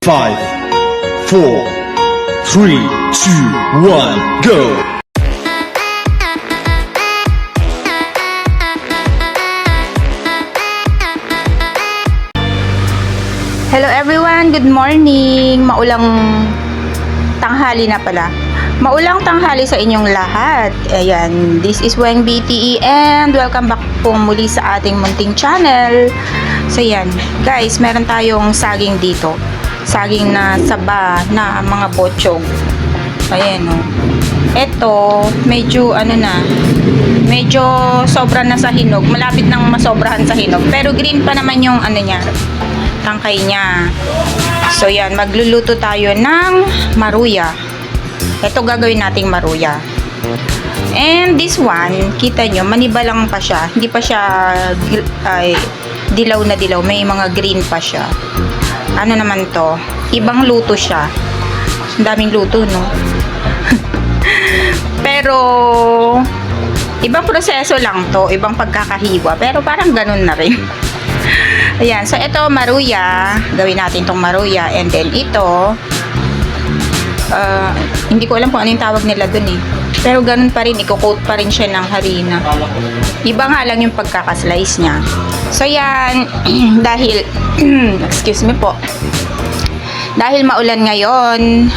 5, 4, 3, 2, 1, go! Hello everyone, good morning. Maulang tanghali na pala. Maulang tanghali sa inyong lahat. Ayan, this is Weng BTE and welcome back po muli sa ating munting channel. So yan, guys, meron tayong saging dito. Saging na saba na mga bochog. Ayan o. Ito, medyo ano na, medyo sobra na sa hinog. Malapit nang masobrahan sa hinog. Pero green pa naman yung ano niya, tangkay niya. So yan, magluluto tayo ng maruya. Ito gagawin nating maruya. And this one, kita nyo, manibalang pa siya. Hindi pa siya dilaw na dilaw. May mga green pa siya. Ano naman to? Ibang luto siya. Ang daming luto, no? Pero ibang proseso lang to. Ibang pagkakahiwa. Pero parang ganun na rin. Ayan, so ito maruya, gawin natin tong maruya, and then ito, hindi ko alam kung ano yung tawag nila dun eh. Pero ganun pa rin, i-coat pa rin siya ng harina. Iba nga lang yung pagkakaslice niya. So yan, dahil, excuse me po, dahil maulan ngayon,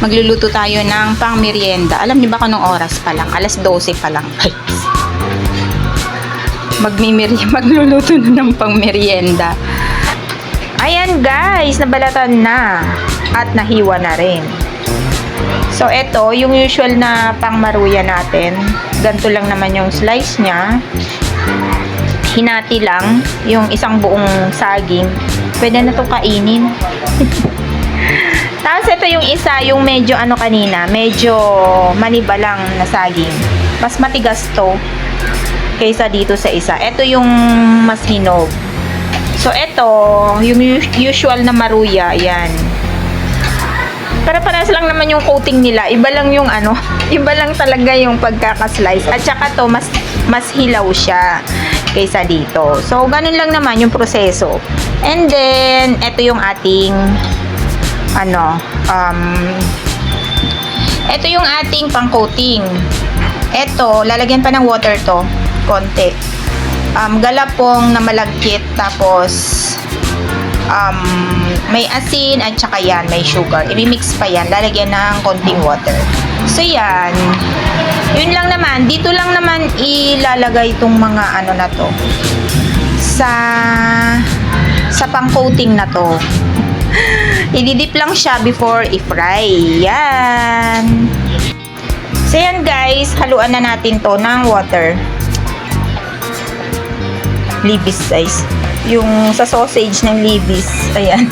magluluto tayo ng pang merienda. Alam niyo ba kung anong oras pa lang? Alas 12 pa lang. Magluluto na ng pang merienda. Ayan guys, nabalatan na at nahiwa na rin. So ito, yung usual na pang maruya natin. Ganito lang naman yung slice niya. Hinati lang yung isang buong saging. Pwede na itong kainin. Tapos ito yung isa, yung medyo ano kanina, medyo manibalang na saging. Mas matigas to kaysa dito sa isa. Ito yung mas hinog. So, ito, yung usual na maruya, yan. Para-paras lang naman yung coating nila. Iba lang yung ano, iba lang talaga yung pagkakaslice. At saka to, mas hilaw siya kaysa dito. So, ganun lang naman yung proseso. And then, ito yung ating, ano, ito yung ating pang-coating. Ito, lalagyan pa ng water to. Konti. Galapong na malagkit, tapos may asin at saka yan, may sugar. I-mix pa yan, lalagyan ng konting water. So yan, yun lang naman. Dito lang naman ilalagay itong mga ano na to sa pang-coating na to. Ididip lang siya before i-fry. Yan. So yan guys, haluan na natin to ng water. Libis size. Yung sa sausage ng libis. Ayan.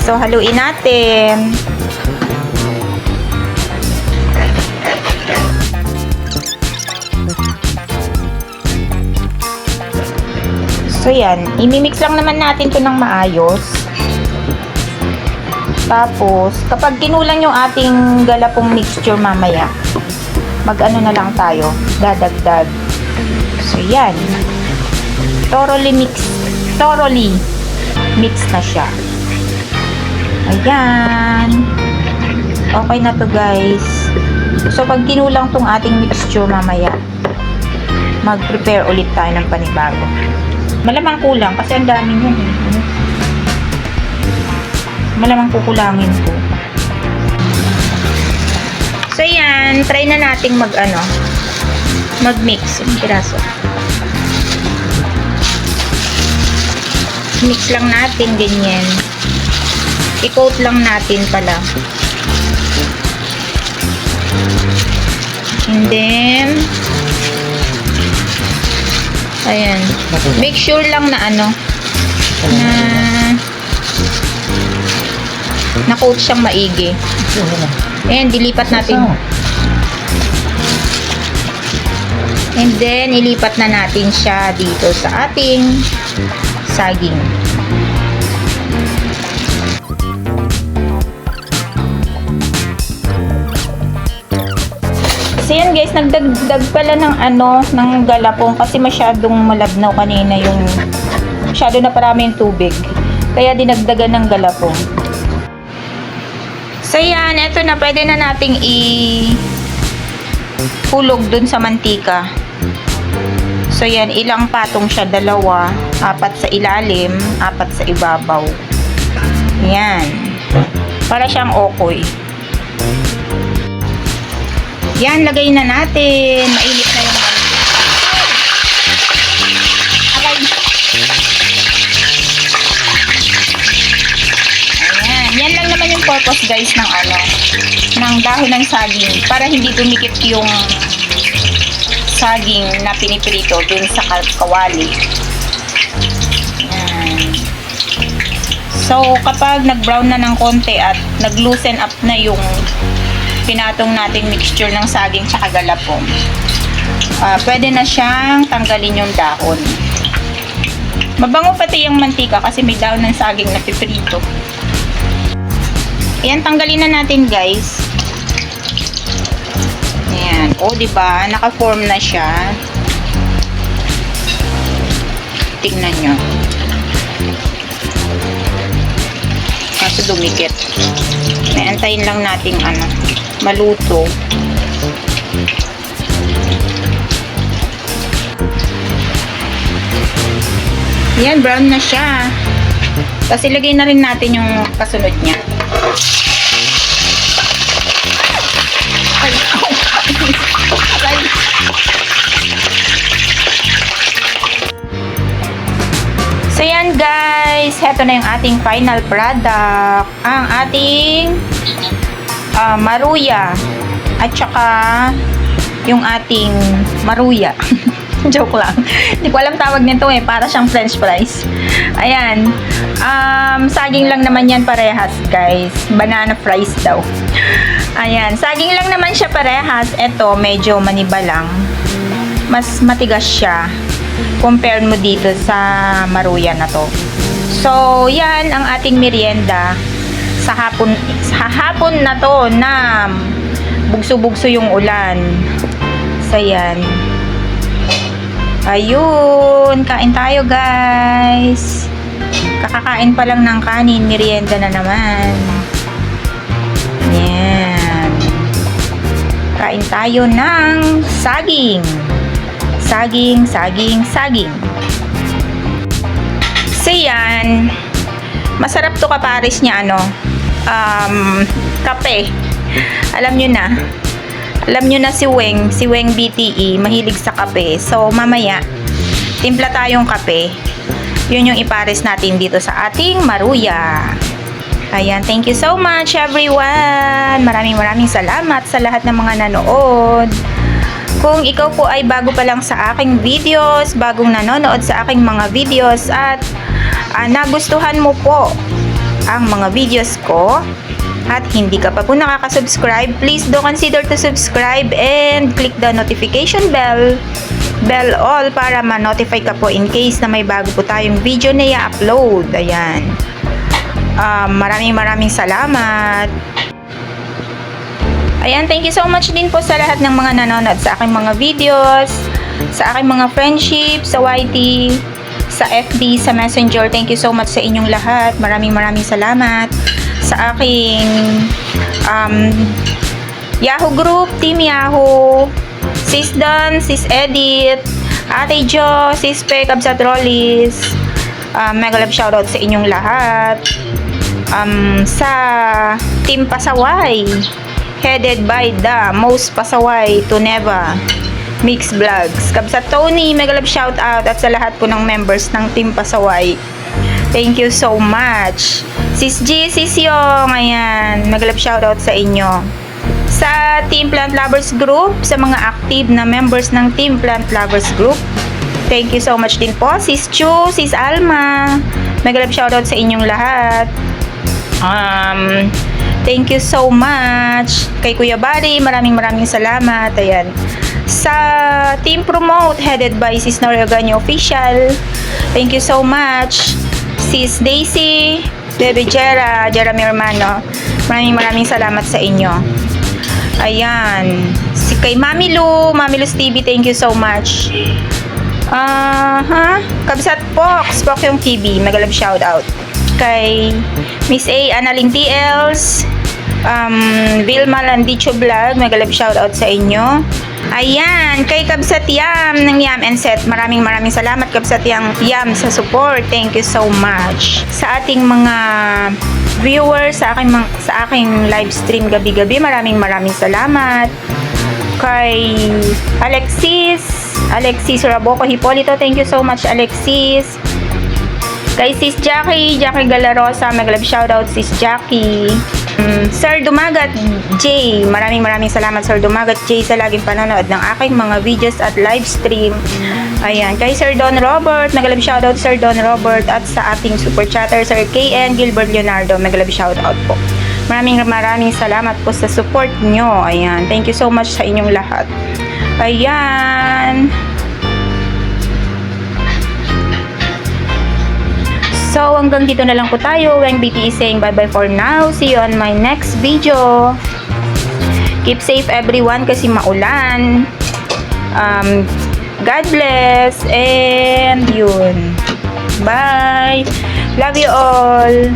So, haluin natin. So, yan. Imimix lang naman natin to ng maayos. Tapos, kapag kinulang yung ating galapong mixture mamaya, mag-ano na lang tayo. Dadagdag. So, yan. Thoroughly mix na siya. Ayan. Okay na to guys. So, pag kinulang tong ating mixture mamaya, mag-prepare ulit tayo ng panibago. Malamang kulang kasi ang daming yan eh. Malamang kukulangin ko. So, yan. Try na nating mag-mix yung piraso. Mix lang natin ganyan. I-coat lang natin pala. And then ayan. Make sure lang na na coat siyang maigi. And dilipat natin. And then ilipat na natin siya dito sa ating saging. So yan guys, nagdagdag pala ng galapong kasi masyadong malabnaw kanina yung masyado na parami yung tubig. Kaya dinagdagan ng galapong. So yan, eto na, pwede na nating hulog dun sa mantika. So yan, ilang patong siya? 2, 4 sa ilalim, 4 sa ibabaw. Yan. Para siyang okoy. Yan, lagay na natin. Mainit na yung aray. Ayan. Yan lang naman yung purpose guys ng dahon ng saging. Para hindi dumikit yung saging na piniprito dun sa kawali. Ayan. So, kapag nag-brown na ng konti at nag-loosen up na yung pinatong nating mixture ng saging tsaka galapong, pwede na siyang tanggalin yung dahon. Mabango pati yung mantika kasi may dahon ng saging na piprito. Ayan, tanggalin na natin guys. Ayan. O, diba? Naka-form na siya. Tingnan nyo. Kaso dumikit. Naantayin lang natin maluto. Yan, brown na siya. Tapos ilagay na rin natin yung kasunod niya. Ay, ay. So yan guys, heto na yung ating final product. Ang ating maruya at saka yung ating maruya. Joke lang. Hindi ko alam tawag nito para siyang french fries. Ayan. Saging lang naman yan parehas guys. Banana fries daw. Ayan. Saging lang naman siya parehas. Ito medyo maniba lang. Mas matigas siya compare mo dito sa maruya na to. So, yan ang ating merienda sa hapon na to na bugso-bugso yung ulan. So, yan. Ayun, kain tayo guys. Kakakain pa lang ng kanin, merienda na naman. Yan. Kain tayo ng saging. Saging, saging, saging. So yan, masarap to kapares niya kape. Alam nyo na si Weng BTE, mahilig sa kape. So mamaya, timpla tayong kape. Yun yung ipares natin dito sa ating maruya. Ayan, thank you so much everyone. Maraming salamat sa lahat ng mga nanood. Kung ikaw po ay bago pa lang sa aking videos, bagong nanonood sa aking mga videos at nagustuhan mo po ang mga videos ko at hindi ka pa po nakaka-subscribe, please do consider to subscribe and click the notification bell all para ma-notify ka po in case na may bago po tayong video na i-upload. Ayan. Maraming salamat. Ayan, thank you so much din po sa lahat ng mga nanonood sa aking mga videos, sa aking mga friendship, sa YT, sa FB, sa Messenger. Thank you so much sa inyong lahat. Maraming salamat. Sa aking Yahoo group, Team Yahoo, Sis Don, Sis Edith, Ate Jo, Sis Pe, Kabsat Rollis. Mega love shoutout sa inyong lahat. Sa Team Pasaway, headed by the most pasaway to Neva Mix Vlogs. Kabsat Tony, mega love shout out at sa lahat po ng members ng Team Pasaway. Thank you so much. Sis G, Sis Yong, ayan, mega love shout out sa inyo. Sa Team Plant Lovers Group, sa mga active na members ng Team Plant Lovers Group, thank you so much din po. Sis Chu, Sis Alma, mega love shout out sa inyong lahat. Thank you so much. Kay Kuya Bari, maraming salamat. Ayan. Sa Team Promote, headed by Sis Noriaganyo Official, thank you so much. Sis Daisy, Bebe Jeremy Hermano, maraming salamat sa inyo. Ayan. Si kay Mami Lu's TV, thank you so much. Kabsat Pox yung TV, mega love shout out. kay Miss A. Analing TLs, Vilma Landicho Vlog, mega love shoutout sa inyo. Ayan, kay Kabsat Yam ng Yam and Set, maraming salamat Kabsat Yam sa support. Thank you so much. Sa ating mga viewers sa aking live stream gabi-gabi, maraming salamat. Kay Alexis Raboco Hipolito, thank you so much Alexis. Kay Sis Jackie Galarosa, mag-love shoutout Sis Jackie. Sir Dumagat J, maraming salamat Sir Dumagat J sa laging panonood ng aking mga videos at live stream. Ayan, kay Sir Don Robert, mag-love shoutout Sir Don Robert, at sa ating super chatter Sir KN Gilbert Leonardo, mag-love shoutout po. Maraming salamat po sa support nyo. Ayan, thank you so much sa inyong lahat. Ayan. So, hanggang dito na lang po tayo. Weng BT is saying bye-bye for now. See you on my next video. Keep safe everyone kasi maulan. God bless. And yun. Bye. Love you all.